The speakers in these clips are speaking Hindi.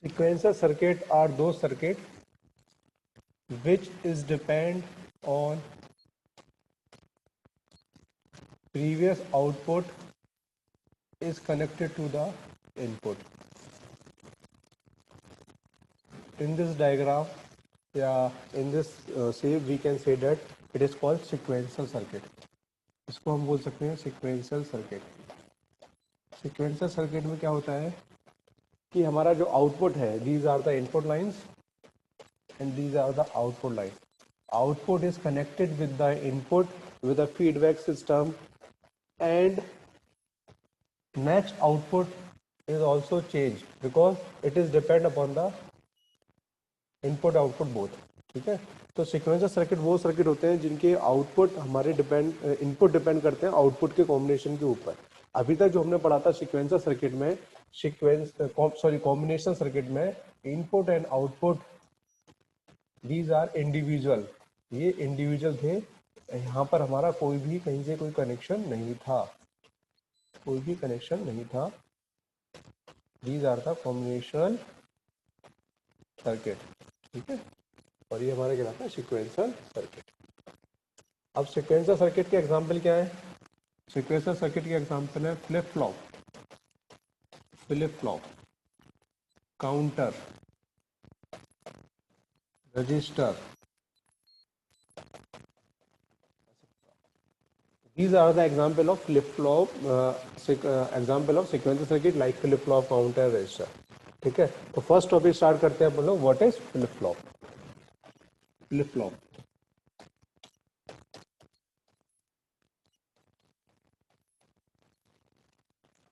Sequencer circuit are those circuit which is depend on previous output is connected to the input. In this diagram, in this shape, we can say that it is called sequential circuit. इसको हम बोल सकते हैं sequential circuit. Sequential circuit में क्या होता है कि हमारा जो आउटपुट है, these are the input lines and these are the output lines. Output is connected with the input with a feedback system, and next output is also changed because it is depend upon the input output both. ठीक है, तो सिक्वेंसर सर्किट वो सर्किट होते हैं जिनके आउटपुट हमारे इनपुट डिपेंड करते हैं आउटपुट के कॉम्बिनेशन के ऊपर. अभी तक जो हमने पढ़ा था सिक्वेंसर सर्किट में, कॉम्बिनेशन सर्किट में input and output these are individual. ये इंडिविजुअल थे. यहाँ पर हमारा कोई भी कहीं से कोई कनेक्शन नहीं था, कोई भी कनेक्शन नहीं था. These are the combinational circuit. ठीक है, और ये हमारा कहलाता है सीक्वेंसर सर्किट. अब सीक्वेंसर सर्किट के एग्जांपल क्या है? सीक्वेंसर सर्किट के एग्जांपल है flip flop, counter, register. These are the example of flip-flop, example of sequential circuit like flip-flop, counter, register. ठीक है, तो फर्स्ट टॉपिक स्टार्ट करते हैं अपन लोग. What is flip-flop?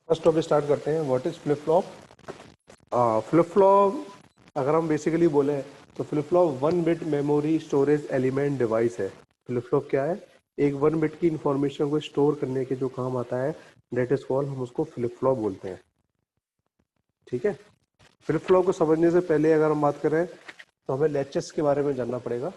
First topic start करते हैं. What is flip-flop? फ्लिप-फ्लॉप अगर हम बेसिकली बोले तो flip-flop 1 bit memory storage element device है. फ्लिप-फ्लॉप क्या है? एक 1 बिट की इंफॉर्मेशन को स्टोर करने के जो काम आता है, डेट इज कॉल्ड, हम उसको फ्लिप-फ्लॉप बोलते हैं. ठीक है, फ्लिप-फ्लॉप को समझने से पहले अगर हम बात करें तो हमें लैचेस के बारे में जानना पड़ेगा.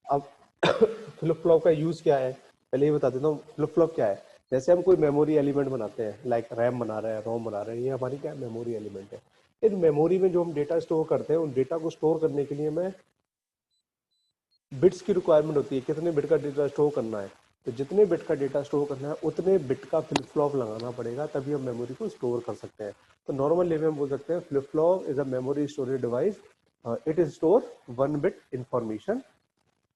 अब फ्लिप-फ्लॉप का यूज क्या है पहले ये बता देता हूँ. फ्लिप-फ्लॉप क्या है? जैसे हम कोई मेमोरी एलिमेंट बनाते हैं, लाइक रैम बना रहे हैं, रोम बना रहे हैं, ये हमारी क्या मेमोरी एलिमेंट है. इन मेमोरी में जो हम डेटा स्टोर करते हैं, उन डेटा को स्टोर करने के लिए हमें बिट्स की रिक्वायरमेंट होती है. कितने बिट का डेटा स्टोर करना है, तो जितने बिट का डेटा स्टोर करना है उतने बिट का फ्लिप-फ्लॉप लगाना पड़ेगा, तभी हम मेमोरी को स्टोर कर सकते हैं. तो नॉर्मल वे में हम बोल सकते हैं flip-flop is a memory storage device. It is store 1 bit information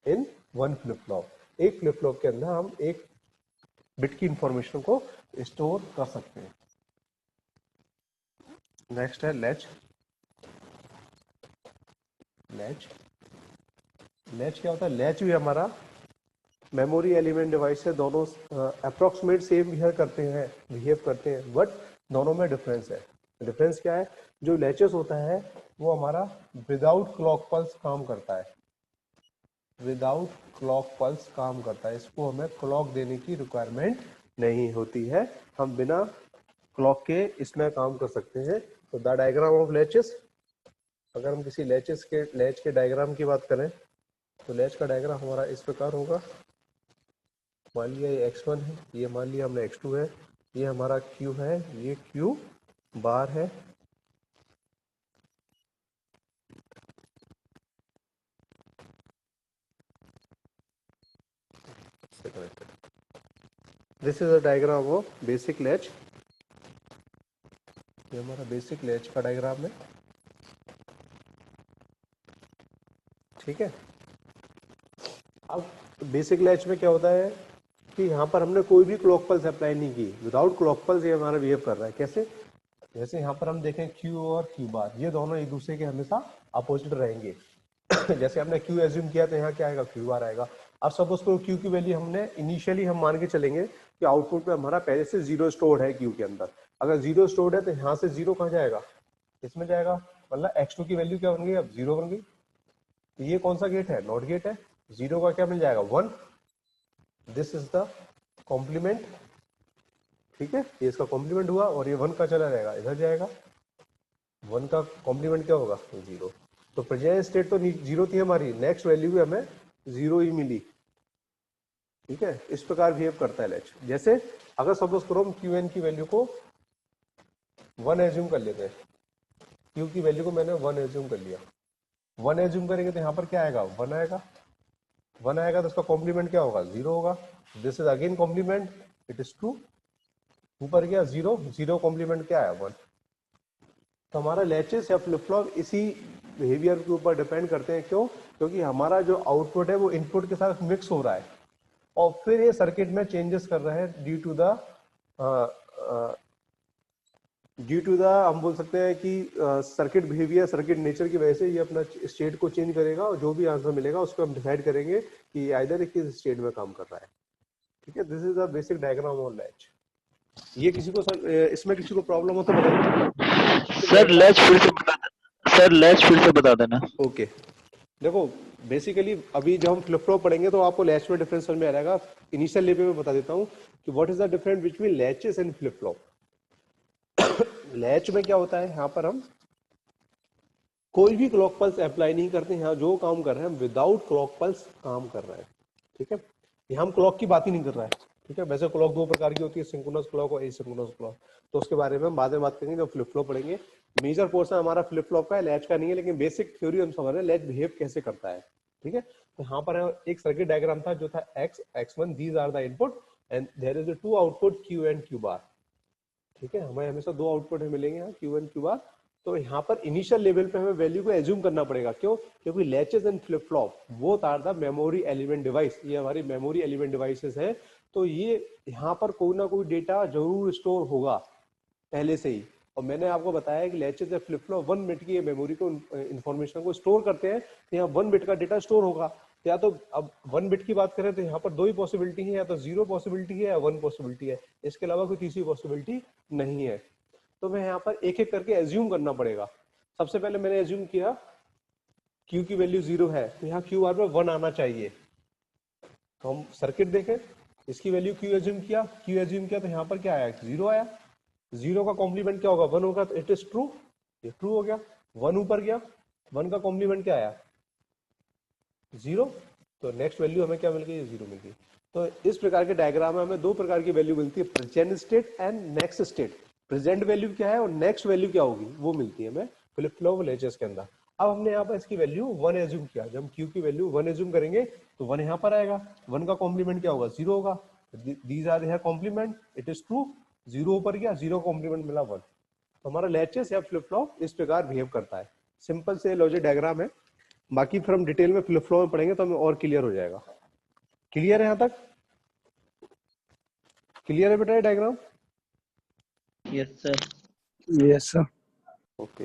in 1 flip-flop. एक फ्लिप-फ्लॉप के अंदर हम एक बिट की इंफॉर्मेशन को स्टोर कर सकते हैं. नेक्स्ट है लैच. लैच क्या होता है? लैच भी हमारा मेमोरी एलिमेंट डिवाइस है. दोनों अप्रोक्सीमेट सेम बिहेव करते हैं, बट दोनों में डिफरेंस है. डिफरेंस क्या है? जो लैचेस होता है वो हमारा विदाउट क्लॉक पल्स काम करता है. इसको हमें क्लॉक देने की रिक्वायरमेंट नहीं होती है. हम बिना क्लॉक के इसमें काम कर सकते हैं. तो द डायग्राम ऑफ लैचेस, अगर हम किसी लैच के डायग्राम की बात करें तो लैच का डायग्राम हमारा इस प्रकार होगा. मान लिया ये x1 है, ये मान लिया हमने x2 है, ये हमारा q है, ये q बार है. This is a diagram of basic latch. ये हमारा बेसिक लैच का डायग्राम है. ठीक है, अब बेसिक लैच में क्या होता है कि यहाँ पर हमने कोई भी क्लॉक पल्स अप्लाई नहीं की. विदाउट क्लॉक पल्स ये हमारा बिहेव कर रहा है. कैसे? जैसे यहाँ पर हम देखें Q और Q बार, ये दोनों एक दूसरे के हमेशा अपोजिट रहेंगे. जैसे हमने Q एज्यूम किया तो यहाँ क्या आएगा? Q बार आएगा. अब सपोज करो Q की वैल्यू हमने इनिशियली हम मान के चलेंगे कि आउटपुट में हमारा पहले से 0 स्टोर्ड है Q के अंदर. अगर 0 स्टोर्ड है तो यहाँ से 0 कहाँ जाएगा? इसमें जाएगा. मतलब x2 की वैल्यू क्या बन गई? अब 0 बन गई. ये कौन सा गेट है? नॉट गेट है. 0 का क्या मिल जाएगा? 1. This is the complement. ठीक है, ये इसका कॉम्प्लीमेंट हुआ और ये 1 का चला जाएगा, इधर जाएगा. 1 का कॉम्प्लीमेंट क्या होगा? 0. तो प्रेजेंट स्टेट तो 0 थी हमारी, नेक्स्ट वैल्यू भी हमें 0 ही मिली. ठीक है, इस प्रकार बिहेव करता है लैच. जैसे अगर सपोज करो हम Qn की वैल्यू को 1 एज्यूम कर लेते हैं, क्यू की वैल्यू को मैंने 1 एज्यूम कर लिया। 1 एज्यूम करेंगे तो यहाँ पर क्या आएगा, 1 आएगा। 1 आएगा तो उसका कॉम्प्लीमेंट क्या होगा, 0 होगा। This is again complement, it is true. ऊपर गया 0, 0 कॉम्प्लीमेंट क्या है, 1। तो हमारा लैचेस या फ्लिप फ्लॉप इसी बिहेवियर के ऊपर डिपेंड करते हैं। क्यों? क्योंकि हमारा जो आउटपुट है वो इनपुट के साथ मिक्स हो रहा है और फिर ये सर्किट में चेंजेस कर रहा है ड्यू टू द हम बोल सकते हैं कि सर्किट बिहेवियर, सर्किट नेचर की वजह से ये अपना स्टेट को चेंज करेगा और जो भी आंसर मिलेगा उसको हम डिसाइड करेंगे कि आइदर किस स्टेट में काम कर रहा है। ठीक है, this is the basic diagram of latch. ये किसी को सर इसमें किसी को प्रॉब्लम हो तो बताइए। सर लैच फिर से बता सर लैच फिर से बता देना। ओके, देखो बेसिकली अभी जब हम फ्लिप फ्लॉप पढ़ेंगे तो आपको लैच में डिफरेंस समझ में आ जाएगा। इनिशियल लेवल में बता देता हूँ कि what is the difference between latches and flip flop. Latch में क्या होता है, यहाँ पर हम कोई भी क्लॉक पल्स अप्लाई नहीं करते। यहाँ जो काम कर रहे हैं हम विदाउट क्लॉक पल्स काम कर रहे हैं। ठीक है, यहाँ हम क्लॉक की बात ही नहीं कर रहे हैं। ठीक है, वैसे क्लॉक दो प्रकार की होती है, सिंक्रोनस क्लॉक और एसिंक्रोनस क्लॉक। तो उसके बारे में हम बाद में बात करेंगे जब फ्लिप फ्लॉप पढ़ेंगे। मेजर पोर्शन हमारा फ्लिप फ्लॉप का है, लैच का नहीं है, लेकिन बेसिक थ्योरी हम समझ रहे हैं लैच बिहेव कैसे करता है। ठीक है, तो यहाँ पर एक सर्किट डायग्राम था जो था x, x1, these are the input and there is two output q and q bar. ठीक है, हमें हमेशा दो आउटपुट मिलेंगे यहाँ q एंड q बार। तो यहाँ पर इनिशियल लेवल पे हमें वैल्यू को एज्यूम करना पड़ेगा। क्यों? क्योंकि latches and flip flop both are the memory element device, ये हमारी मेमोरी एलिमेंट डिवाइसेस है। तो ये यहाँ पर कोई ना कोई डेटा जरूर स्टोर होगा पहले से ही। और मैंने आपको बताया कि लैचेस या फ्लिप फ्लॉप 1 बिट की मेमोरी को इंफॉर्मेशन को स्टोर करते हैं। तो यहाँ 1 बिट का डेटा स्टोर होगा। या तो अब 1 बिट की बात करें तो यहाँ पर दो ही पॉसिबिलिटी है, या तो 0 पॉसिबिलिटी है या 1 पॉसिबिलिटी है। इसके अलावा कोई तीसरी पॉसिबिलिटी नहीं है। तो मैं यहाँ पर एक एक करके एज्यूम करना पड़ेगा। सबसे पहले मैंने एज्यूम किया Q की वैल्यू 0 है, तो यहाँ Q बार में 1 आना चाहिए। तो हम सर्किट देखें, इसकी वैल्यू Q एज्यूम किया तो यहाँ पर क्या आया, 0 आया। 0 का कॉम्प्लीमेंट क्या होगा, 1 होगा, तो इट इज ट्रू, ये ट्रू हो गया। 1 ऊपर गया, 1 का कॉम्प्लीमेंट क्या आया, 0। तो नेक्स्ट वैल्यू हमें क्या मिल गई, 0 मिल गई। तो इस प्रकार के डायग्राम में हमें दो प्रकार की वैल्यू मिलती है, present state and next state. Present value क्या है और नेक्स्ट वैल्यू क्या होगी वो मिलती है हमें फ्लिप फ्लॉप लैचेस के अंदर। अब हमने यहाँ पर इसकी वैल्यू 1 एज्यूम किया। जब हम Q की वैल्यू 1 एज्यूम करेंगे तो 1 यहाँ पर आएगा। 1 का कॉम्प्लीमेंट क्या होगा, 0 होगा। These are their complement, it is true. 0 ऊपर गया, 0 कॉम्प्लीमेंट मिला 1। तो हमारा लैचेस या फ्लिप फ्लॉप इस प्रकार बिहेव करता है। सिंपल से लॉजिक डायग्राम है, बाकी फिर हम डिटेल में फ्लिप फ्लॉप में पढ़ेंगे तो हमें और क्लियर हो जाएगा। क्लियर है यहाँ तक? क्लियर है बेटा ये diagram? Yes sir. Yes sir. Okay,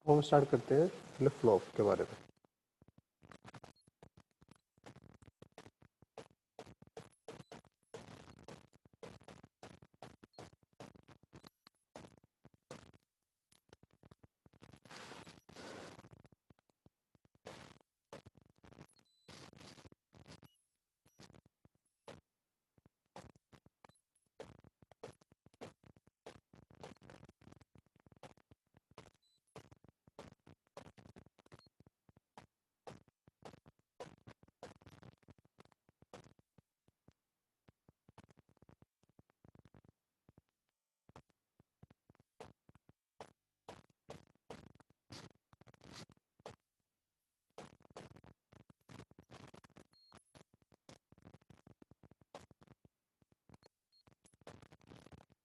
हम स्टार्ट करते हैं फ्लिप फ्लॉप के बारे में।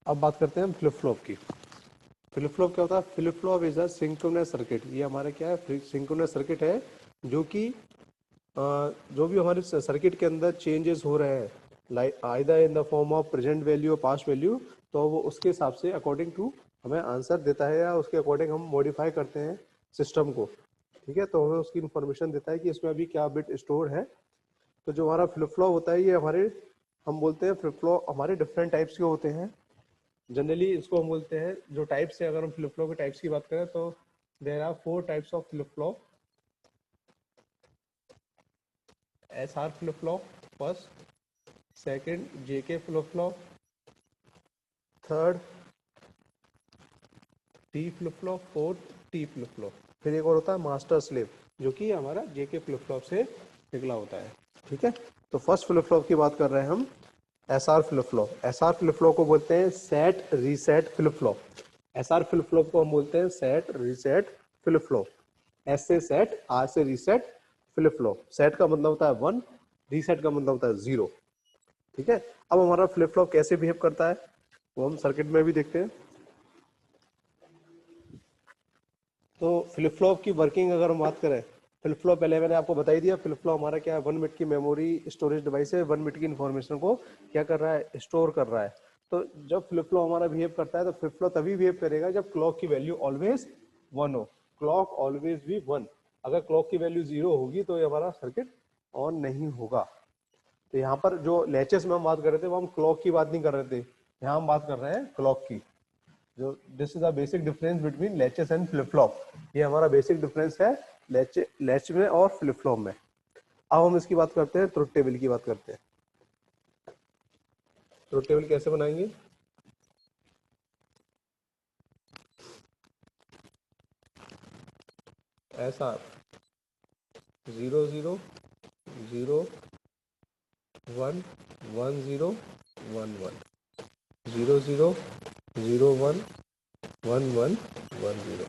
अब बात करते हैं हम फ्लिप फ्लॉप की। फ्लिप फ्लॉप क्या होता है? Flip flop is a synchronous circuit. ये हमारा क्या है, सिंक्रोनस सर्किट है, जो कि जो भी हमारे सर्किट के अंदर चेंजेस हो रहे हैं, like either in the form of present value और पास्ट वैल्यू, तो वो उसके हिसाब से अकॉर्डिंग टू हमें आंसर देता है, या उसके अकॉर्डिंग हम मॉडिफाई करते हैं सिस्टम को। ठीक है, तो हमें उसकी इंफॉर्मेशन देता है कि इसमें अभी क्या बिट स्टोर है। तो जो हमारा फ्लिप फ्लॉप होता है, ये हमारे हम बोलते हैं फ्लिप फ्लॉप हमारे डिफरेंट टाइप्स के होते हैं। जनरली इसको हम बोलते हैं जो टाइप्स है, अगर हम फ्लिप फ्लॉप के टाइप्स की बात करें तो there are 4 types of flip flop. SR flip flop first, second JK flip flop, third T flip flop, fourth T flip flop. फिर एक और होता है मास्टर स्लेव, जो कि हमारा JK फ्लिप फ्लॉप से निकला होता है। ठीक है, तो फर्स्ट फ्लिप फ्लॉप की बात कर रहे हैं हम, SR flip flop. SR flip flop को बोलते हैं set reset flip flop. SR flip flop को हम बोलते हैं set reset flip flop. S से सेट, आर से रीसेट फ्लिप फ्लॉप। सेट का मतलब होता है 1, रीसेट का मतलब होता है 0। ठीक है, अब हमारा फ्लिप फ्लॉप कैसे बिहेव करता है वो हम सर्किट में भी देखते हैं। तो फ्लिप फ्लॉप की वर्किंग अगर हम बात करें, फ्लिप फ्लॉप पहले मैंने आपको बता ही दिया, फ्लिप फ्लॉप हमारा क्या है, 1 बिट की मेमोरी स्टोरेज डिवाइस है, 1 बिट की इंफॉर्मेशन को क्या कर रहा है, स्टोर कर रहा है। तो जब फ्लिप फ्लॉप हमारा बिहेव करता है तो फ्लिप फ्लॉप तभी बिहेव करेगा जब क्लॉक की वैल्यू ऑलवेज 1 हो। क्लॉक ऑलवेज भी 1। अगर क्लॉक की वैल्यू 0 होगी तो ये हमारा सर्किट ऑन नहीं होगा। तो यहाँ पर जो लैचेस में हम बात कर रहे थे वो हम क्लॉक की बात नहीं कर रहे थे, यहाँ हम बात कर रहे हैं क्लॉक की। जो this is the basic difference between latches and flip flop. ये हमारा बेसिक डिफरेंस है लैच में और फ्लिप फ्लॉप में। अब हम इसकी बात करते हैं, ट्रुथ टेबल की बात करते हैं। ट्रुथ टेबल कैसे बनाएंगे, ऐसा 0 0 0 1 1 0 1 1 0 0 0 1 1 1 1 0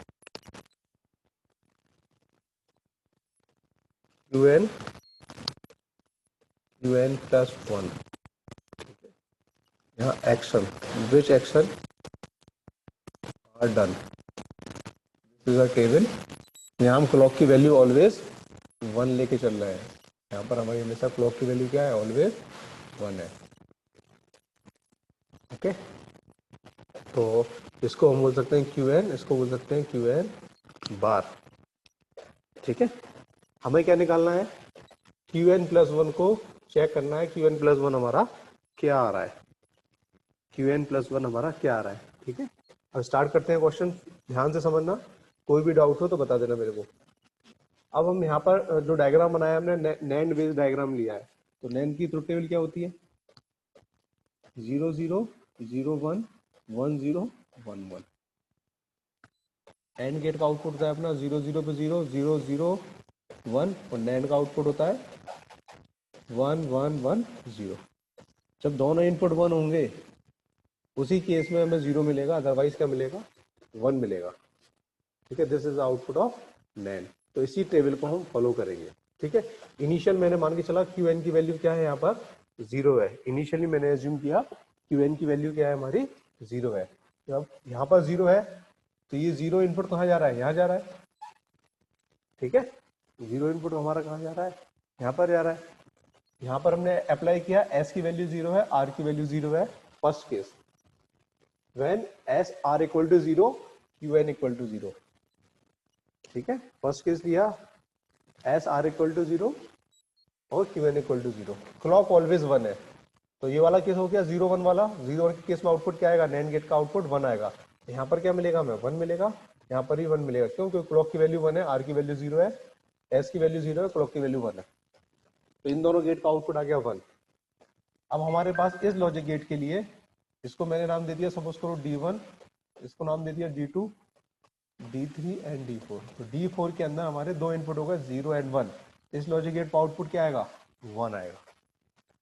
UN UN प्लस 1। यहाँ action, which action are done, this is a table. यहाँ हम क्लॉक की वैल्यू ऑलवेज 1 लेके चल रहे हैं। यहाँ पर हमारी हमेशा क्लॉक की वैल्यू क्या है, ऑलवेज 1 है। ओके, तो इसको हम बोल सकते हैं QN, इसको बोल सकते हैं QN बार। ठीक है, हमें क्या निकालना है, QN प्लस 1 को चेक करना है, QN प्लस 1 हमारा क्या आ रहा है, QN प्लस 1 हमारा क्या आ रहा है। ठीक है, अब स्टार्ट करते हैं क्वेश्चन, ध्यान से समझना, कोई भी डाउट हो तो बता देना मेरे को। अब हम यहाँ पर जो डायग्राम बनाया हमने नैंड बेस्ड डायग्राम लिया है, तो नैंड की ट्रुथ टेबल क्या होती है, 0 0 0 1 1 0 1 1। एंड गेट का आउटपुट होता है अपना 0 0 पे 0 0 0 1, और नैंड का आउटपुट होता है 1 1 1 0। जब दोनों इनपुट 1 होंगे उसी केस में हमें 0 मिलेगा, अदरवाइज क्या मिलेगा, 1 मिलेगा। ठीक है, this is output of NAND. तो इसी टेबल को हम फॉलो करेंगे। ठीक है, इनिशियल मैंने मान के चला QN की वैल्यू क्या है, यहाँ पर 0 है। इनिशियली मैंने एज्यूम किया QN की वैल्यू क्या है, हमारी 0 है। तो अब यहाँ पर 0 है तो ये 0 इनपुट कहाँ जा रहा है, यहाँ जा रहा है। ठीक है, 0 इनपुट हमारा कहाँ जा रहा है, यहाँ पर जा रहा है। यहाँ पर हमने अप्लाई किया, S की वैल्यू 0 है, R की वैल्यू 0 है। First case when S R equal to 0 QN equal to 0। ठीक है, फर्स्ट केस लिया, S R इक्वल टू 0 और QN equal to 0। Clock always 1 है, तो ये वाला केस हो गया 0 1 वाला। 0 1 के केस में आउटपुट क्या आएगा, नैंड गेट का आउटपुट 1 आएगा। यहाँ पर क्या मिलेगा हमें, 1 मिलेगा, यहाँ पर ही 1 मिलेगा। क्यों, क्योंकि क्लॉक की वैल्यू 1 है, R की वैल्यू 0 है, S की वैल्यू 0 है, क्लॉक की वैल्यू 1 है। तो इन दोनों गेट का आउटपुट आ गया 1। अब हमारे पास इस लॉजिक गेट के लिए, इसको मैंने नाम दे दिया, सपोज करो D1, इसको नाम दे दिया D2, D3 एंड D4। तो D4 के अंदर हमारे दो इनपुट होगा 0 एंड 1। इस लॉजिक गेट का आउटपुट क्या आएगा, 1 आएगा।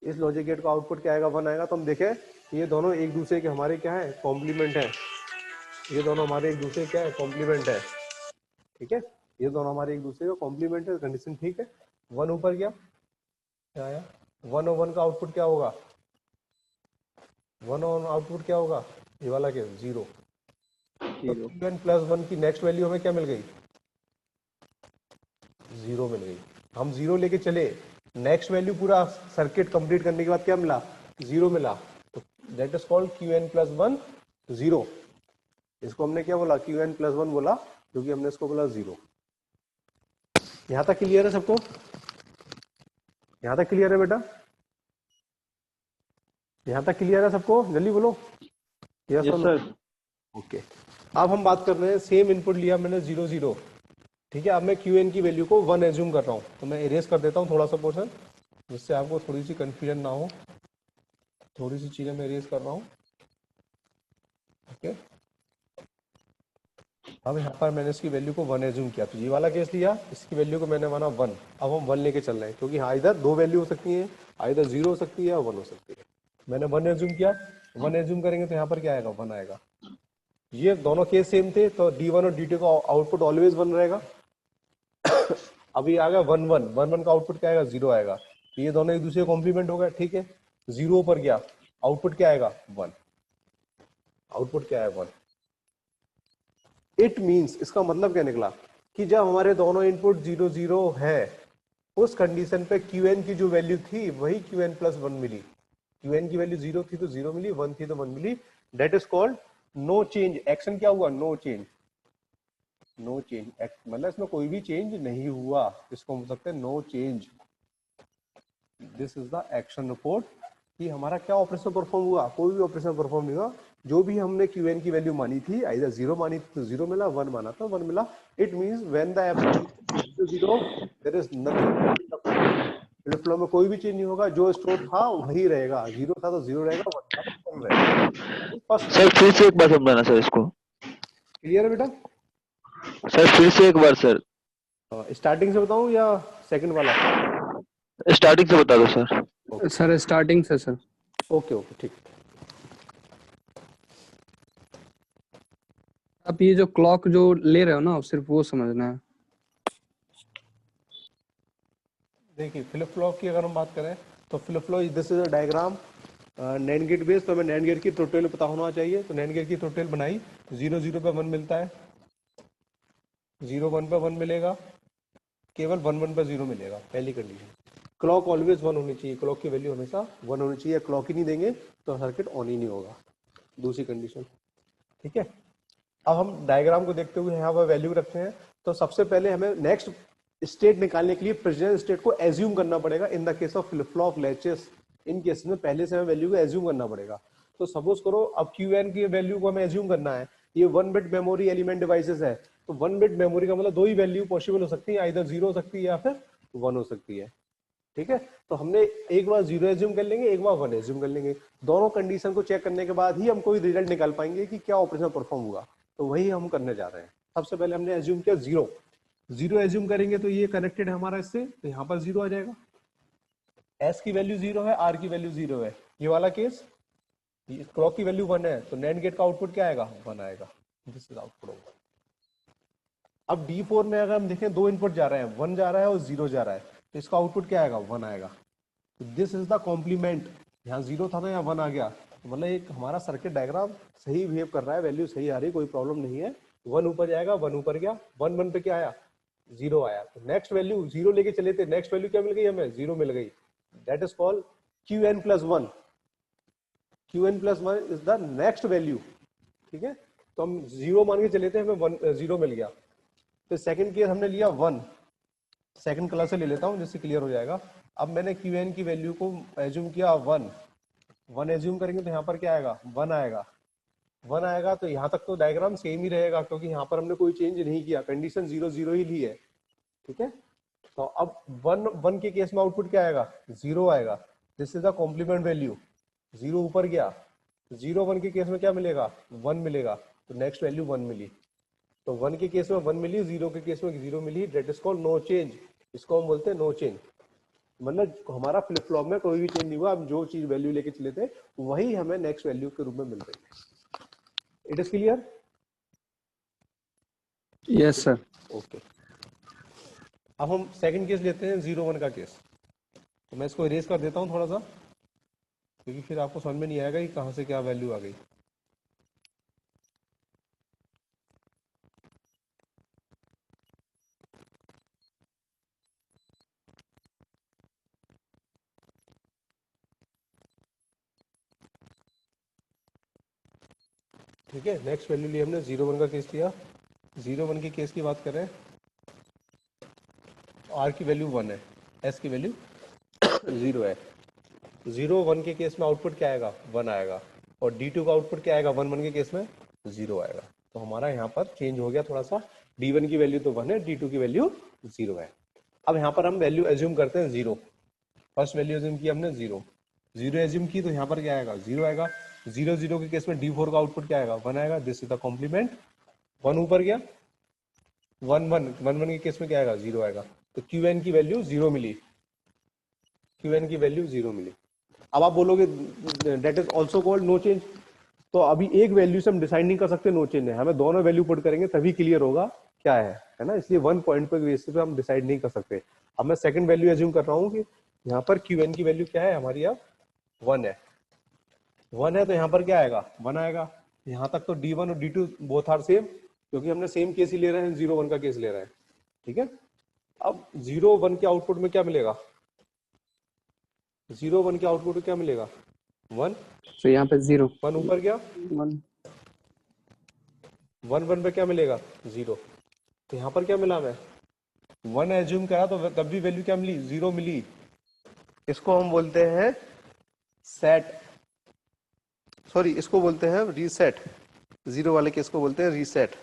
इस लॉजिक गेट का आउटपुट क्या आएगा, 1 आएगा। तो हम देखें ये दोनों एक दूसरे के हमारे क्या है, कॉम्प्लीमेंट है। ये दोनों हमारे एक दूसरे क्या है, कॉम्प्लीमेंट है। ठीक है, ये दोनों हमारे एक दूसरे का कॉम्प्लीमेंट है, कंडीशन ठीक है। 1 ऊपर क्या आया, 1 और 1 का आउटपुट क्या होगा, 1 और आउटपुट क्या होगा, ये वाला क्या, 0। तो QN प्लस 1 की नेक्स्ट वैल्यू हमें क्या मिल गई, 0 मिल गई। हम 0 लेके चले, नेक्स्ट वैल्यू पूरा सर्किट कंप्लीट करने के बाद क्या मिला, 0 मिला। तो that is called QN plus 1 0। इसको हमने क्या बोला, QN प्लस 1 बोला, क्योंकि हमने इसको बोला 0। यहां तक क्लियर है सबको, यहां तक क्लियर है बेटा, यहां तक क्लियर है सबको, जल्दी बोलो यस और नो। ओके, अब हम बात कर रहे हैं, सेम इनपुट लिया मैंने 0 0। ठीक है, अब मैं QN की वैल्यू को 1 एज्यूम कर रहा हूं, तो मैं इरेज कर देता हूं थोड़ा सा पोर्शन, जिससे आपको थोड़ी सी कंफ्यूजन ना हो। थोड़ी सी चीजें मैं इरेज कर रहा हूं। ओके, अब यहाँ पर मैंने इसकी वैल्यू को 1 एज्यूम किया, तो ये वाला केस लिया, इसकी वैल्यू को मैंने माना 1। अब हम 1 लेके चल रहे हैं, क्योंकि हाँ इधर दो वैल्यू हो सकती है, इधर 0 हो सकती है और 1 हो सकती है। मैंने 1 एज्यूम किया, 1 एज्यूम करेंगे तो यहाँ पर क्या आएगा, 1 आएगा। ये दोनों केस सेम थे, तो D1 और D2 का आउटपुट ऑलवेज 1 रहेगा। अभी आ गया 1 1, 1 1 का आउटपुट क्या आएगा, 0 आएगा। ये दोनों एक दूसरे कॉम्प्लीमेंट हो गए, ठीक है। 0 पर गया, आउटपुट क्या आएगा, 1। आउटपुट क्या है, 1। इट मींस, इसका मतलब क्या निकला कि जब हमारे दोनों इनपुट 0 0 है, उस कंडीशन पे Qn की जो वैल्यू थी वही Qn प्लस 1 मिली। Qn की वैल्यू 0 थी तो 0 मिली, 1 थी तो 1 मिली। That is called no change. Action क्या हुआ, नो चेंज। नो चेंज मतलब इसमें कोई भी चेंज नहीं हुआ, इसको बोल सकते हैं no change. This is the action report कि हमारा क्या ऑपरेशन परफॉर्म हुआ, कोई भी ऑपरेशन परफॉर्म नहीं हुआ। जो भी हमने Qn की वैल्यू मानी थी, आइदर 0 मानी थी तो 0 मिला, 1 माना तो 1 मिला। It means when the epsilon 0 there is nothing. Flip flop में कोई भी चेंज नहीं होगा, जो स्टोर था वही रहेगा। 0 था तो 0 रहेगा, 1 था तो 1 रहेगा। फर्स्ट सर फिर से एक बार समझाना सर इसको। क्लियर है बेटा? सर फिर से एक बार सर। स्टार्टिंग से बताऊं या सेकंड वाला? स्टार्टिंग से बता दो सर। सर स्टार्टिंग से सर। ओके ओके ठीक। आप ये जो क्लॉक जो ले रहे हो ना, सिर्फ वो समझना है। देखिए फ्लिप फ्लॉप की अगर हम बात करें तो flip flop, this is a diagram NAND gate base. तो हमें नैंड गेट की टोटल पता होना चाहिए। तो नैंड गेट की टोटल बनाई, 0 0 पे 1 मिलता है, 0 1 पे 1 मिलेगा, केवल 1 1 पे 0 मिलेगा। पहली कंडीशन, क्लॉक ऑलवेज 1 होनी चाहिए, क्लॉक की वैल्यू हमेशा 1 होनी चाहिए। क्लॉक ही नहीं देंगे तो सर्किट ऑन ही नहीं होगा। दूसरी कंडीशन, ठीक है। अब हम डायग्राम को देखते हुए यहाँ पर वैल्यू रखते हैं। तो सबसे पहले हमें नेक्स्ट स्टेट निकालने के लिए प्रेजेंट स्टेट को एज्यूम करना पड़ेगा। In the case of flip flop latches, in case में पहले से हमें वैल्यू को एज्यूम करना पड़ेगा। तो सपोज करो अब Qn की वैल्यू को हमें एज्यूम करना है। ये 1 बिट मेमोरी एलिमेंट डिवाइसेस है, तो 1 बिट मेमोरी का मतलब दो ही वैल्यू पॉसिबल हो सकती है, इधर 0 हो सकती है या फिर 1 हो सकती है, ठीक है। तो हमने एक बार 0 एज्यूम कर लेंगे, एक बार 1 एज्यूम कर लेंगे। दोनों कंडीशन को चेक करने के बाद ही हम कोई रिजल्ट निकाल पाएंगे कि क्या ऑपरेशन परफॉर्म हुआ। तो वही हम करने जा रहे हैं। सबसे पहले हमने एज्यूम किया 0। 0 एज्यूम करेंगे तो ये कनेक्टेड है हमारा इससे, तो यहाँ पर 0 आ जाएगा। S की वैल्यू 0 है, R की वैल्यू 0 है, ये वाला केस। क्लॉक की वैल्यू 1 है, तो नैंड गेट का आउटपुट क्या आएगा, 1 आएगा। दिस इज आउटपुट होगा। अब D4 में अगर हम देखें, दो इनपुट जा रहे हैं, 1 जा रहा है और 0 जा रहा है, तो इसका आउटपुट क्या आएगा, 1 आएगा। This is the complement. यहाँ 0 था ना, यहाँ 1 आ गया, तो मतलब एक हमारा सर्किट डायग्राम सही बिहेव कर रहा है, वैल्यू सही आ रही है, कोई प्रॉब्लम नहीं है। 1 ऊपर जाएगा, 1 ऊपर गया, 1 1 पे क्या आया, 0 आया। तो नेक्स्ट वैल्यू 0 लेके चले थे, नेक्स्ट वैल्यू क्या मिल गई हमें, 0 मिल गई। That is called Qn plus 1। Qn plus 1 is the next value, ठीक है। तो हम 0 मान के चले थे, हमें 0 मिल गया। तो सेकंड केस हमने लिया 1, सेकंड कलर से ले लेता हूं जिससे क्लियर हो जाएगा। अब मैंने Qn की वैल्यू को एज्यूम किया 1 एज्यूम करेंगे तो यहाँ पर क्या आएगा, 1 आएगा। 1 आएगा तो यहाँ तक तो डायग्राम सेम ही रहेगा, क्योंकि यहाँ पर हमने कोई चेंज नहीं किया, कंडीशन 0 0 ही ली है, ठीक है। तो अब 1 1 के केस में आउटपुट क्या आएगा, 0 आएगा। This is the complement value. 0 ऊपर गया, 0 1 के केस में क्या मिलेगा, 1 मिलेगा, तो नेक्स्ट वैल्यू 1 मिली। तो 1 के केस में 1 मिली, 0 के केस में 0 मिली। That is called no change. इसको हम बोलते हैं नो चेंज। मतलब हमारा फ्लिप फ्लॉप में कोई भी चेंज नहीं हुआ, हम जो चीज वैल्यू लेके चले थे वही हमें नेक्स्ट वैल्यू के रूप में मिल रही है। It is clear? Yes sir. Okay. अब हम सेकंड केस लेते हैं, 0 1 का केस। तो मैं इसको इरेज कर देता हूं थोड़ा सा, क्योंकि फिर आपको समझ में नहीं आएगा कि कहां से क्या वैल्यू आ गई। ठीक है, नेक्स्ट वैल्यू ली हमने, 0 1 का केस लिया। 0 1 के केस की बात करें, R की वैल्यू 1 है, S की वैल्यू 0 है। 0 1 के केस में आउटपुट क्या आएगा, 1 आएगा। और D2 का आउटपुट क्या आएगा, 1 1 के केस में 0 आएगा। तो हमारा यहाँ पर चेंज हो गया थोड़ा सा। D1 की वैल्यू तो 1 है, D2 की वैल्यू 0 है। अब यहाँ पर हम वैल्यू एज्यूम करते हैं 0। फर्स्ट वैल्यू एज्यूम की हमने 0 एज्यूम की, तो यहाँ पर क्या आएगा, 0 आएगा। 0 0 के केस में D4 का आउटपुट क्या आएगा, 1 आएगा। This is the complement. 1 ऊपर गया, 1 1 के केस में क्या आएगा, 0 आएगा। तो क्यू एन की वैल्यू 0 मिली, क्यू एन की वैल्यू 0 मिली। अब आप बोलोगे that is also called no change. तो अभी एक वैल्यू से हम डिसाइड नहीं कर सकते नो चेंज है, हमें दोनों वैल्यू पुट करेंगे तभी क्लियर होगा क्या है ना। इसलिए वन पॉइंट पे बेसिस पे हम डिसाइड नहीं कर सकते। अब मैं सेकंड वैल्यू एज्यूम कर रहा हूँ कि यहाँ पर क्यू एन की वैल्यू क्या है हमारी, अब 1 है। 1 है तो यहाँ पर क्या आएगा, 1 आएगा। यहाँ तक तो D1 और D2 बोथ आर सेम, क्योंकि हमने सेम केस ही ले रहे हैं, 0 1 का केस ले रहे हैं, ठीक है। अब 0 1 के आउटपुट में क्या मिलेगा, 0 1 के आउटपुट में क्या मिलेगा, 1। तो यहाँ पे 0 1 ऊपर गया, 1 1 1 पे क्या मिलेगा, 0। तो यहाँ पर क्या मिला, मैं 1 एज्यूम करा तो तब भी वैल्यू क्या मिली, 0 मिली। इसको हम बोलते हैं सेट, सॉरी इसको बोलते हैं रीसेट। 0 वाले केस को बोलते हैं रीसेट,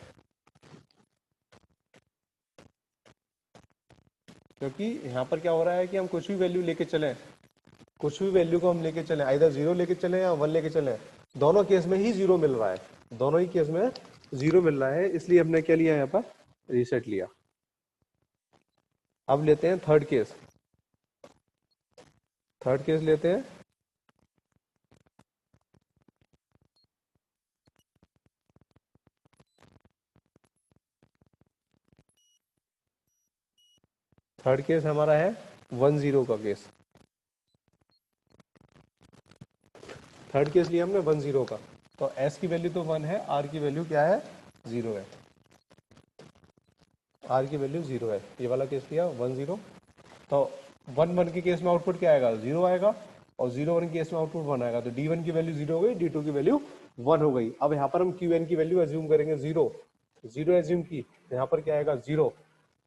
क्योंकि यहाँ पर क्या हो रहा है कि हम कुछ भी वैल्यू लेके चलें, कुछ भी वैल्यू को हम लेके चलें, आइदर 0 लेके चलें या 1 लेके चलें, दोनों केस में ही 0 मिल रहा है, दोनों ही केस में 0 मिल रहा है। इसलिए हमने क्या लिया यहाँ पर, रीसेट लिया। अब लेते हैं थर्ड केस, थर्ड केस लेते हैं। थर्ड केस हमारा है 1 0 का केस। थर्ड केस लिया हमने 1 0 का, तो s की वैल्यू तो 1 है, r की वैल्यू क्या है, 0 है। r की वैल्यू 0 है, ये वाला केस लिया 1 0। तो 1 1 के केस में आउटपुट क्या आएगा, 0 आएगा, और 0 1 के केस में आउटपुट 1 आएगा। तो D1 की वैल्यू 0 हो गई, D2 की वैल्यू 1 हो गई। अब यहाँ पर हम QN की वैल्यू एज्यूम करेंगे 0, 0 एज्यूम की, तो यहाँ पर क्या आएगा, 0।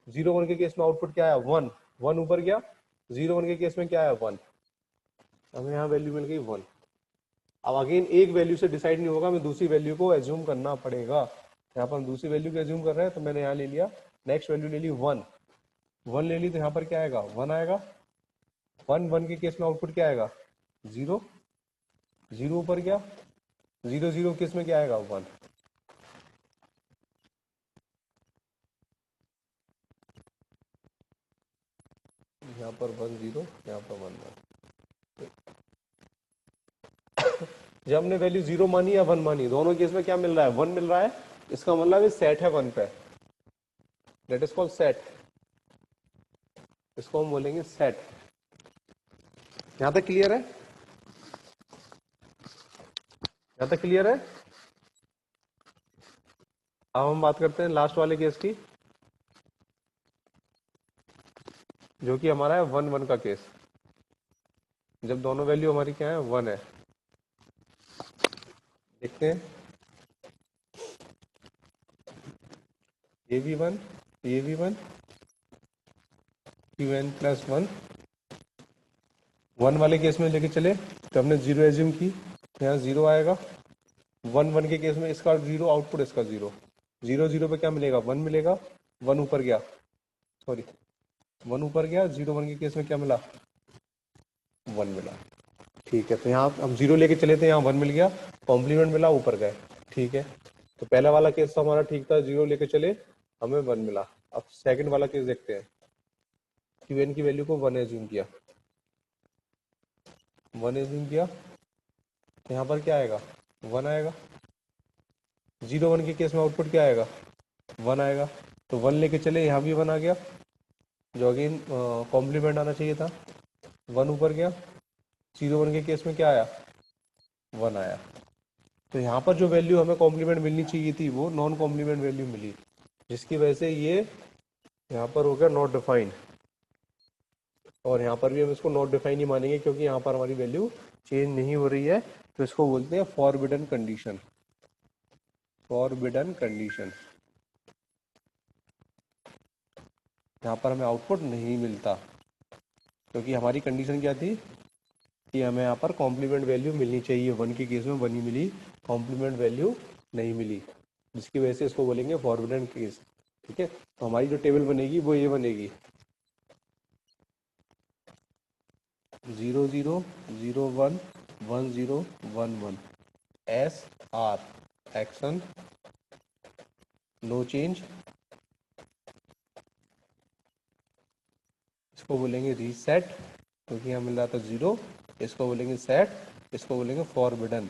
0 1 के केस में आउटपुट क्या आया, 1, 1 ऊपर गया, 0 1 के केस में क्या आया, 1। हमें यहाँ वैल्यू मिल गई 1। अब अगेन एक वैल्यू से डिसाइड नहीं होगा, हमें दूसरी वैल्यू को एज्यूम करना पड़ेगा। यहाँ पर हम दूसरी वैल्यू को एज्यूम कर रहे हैं, तो मैंने यहाँ ले लिया, नेक्स्ट वैल्यू ले ली 1, 1 ले ली, तो यहाँ पर क्या आएगा, 1 आएगा। 1 1 के केस में आउटपुट क्या आएगा, 0, 0 ऊपर गया, 0 0 केस में क्या आएगा, 1। यहाँ पर 1 0, यहाँ पर 1 1। जब हमने वैल्यू 0 मानी या 1 मानी, दोनों केस में क्या मिल रहा है, 1 मिल रहा है। इसका मतलब सेट है 1 पे, दैट इज कॉल्ड सेट, इसको हम बोलेंगे सेट। यहां तक क्लियर है, यहां तक क्लियर है। अब हम बात करते हैं लास्ट वाले केस की, जो कि हमारा है 1 1 का केस, जब दोनों वैल्यू हमारी क्या है, 1 है। देखते हैं, ये भी 1, ये भी 1, QN प्लस 1, 1 वाले केस में लेके चले तो हमने 0 एज्यूम की, यहाँ 0 आएगा। 1 1 के केस में इसका 0 आउटपुट, इसका 0, 0 0 पे क्या मिलेगा, 1 मिलेगा। 1 ऊपर गया, सॉरी 1 ऊपर गया, 0 1 के केस में क्या मिला, 1 मिला। ठीक है, तो यहाँ हम 0 लेके चले थे, यहाँ 1 मिल गया, कॉम्प्लीमेंट मिला, ऊपर गए। ठीक है, तो पहला वाला केस तो हमारा ठीक था, 0 लेके चले, हमें 1 मिला। अब सेकंड वाला केस देखते हैं। QN की वैल्यू को 1 एज्यूम किया, 1 एज्यूम किया, तो यहाँ पर क्या आएगा, 1 आएगा। 0 1 के केस में आउटपुट क्या आएगा, 1 आएगा। तो 1 लेके चले, यहाँ भी 1 आ गया, जो अगेन कॉम्प्लीमेंट आना चाहिए था। 1 ऊपर गया, 0 1 के केस में क्या आया, 1 आया। तो यहाँ पर जो वैल्यू हमें कॉम्प्लीमेंट मिलनी चाहिए थी, वो नॉन कॉम्प्लीमेंट वैल्यू मिली, जिसकी वजह से ये यहाँ पर हो गया नॉट डिफाइंड। और यहाँ पर भी हम इसको नॉट डिफाइन ही मानेंगे, क्योंकि यहाँ पर हमारी वैल्यू चेंज नहीं हो रही है। तो इसको बोलते हैं फॉरबिडन कंडीशन, फॉरबिडन कंडीशन। यहाँ पर हमें आउटपुट नहीं मिलता, क्योंकि हमारी कंडीशन क्या थी कि हमें यहाँ पर कॉम्प्लीमेंट वैल्यू मिलनी चाहिए। 1 के केस में 1 ही मिली, कॉम्प्लीमेंट वैल्यू नहीं मिली, जिसकी वजह से इसको बोलेंगे फॉरबिडन केस। ठीक है, तो हमारी जो टेबल बनेगी वो ये बनेगी, 0 0 0 1 1 0 1 1 SR एक्शन नो चेंज, इसको बोलेंगे रीसेट क्योंकि यहाँ मिल रहा था 0, इसको बोलेंगे सेट, इसको बोलेंगे फॉरबिडन।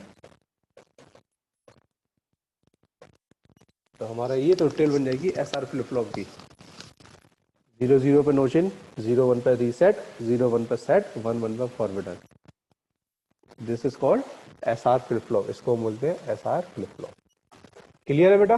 तो हमारा ये तो टेल बन जाएगी SR फ्लिप फ्लॉप की। 0 0 पे नो चेंज, 0 1 पे रीसेट, 0 1 पे सेट, 1 1 पे forbidden. This is called SR flip flop, इसको बोलते हैं SR फ्लिप फ्लॉप। क्लियर है बेटा?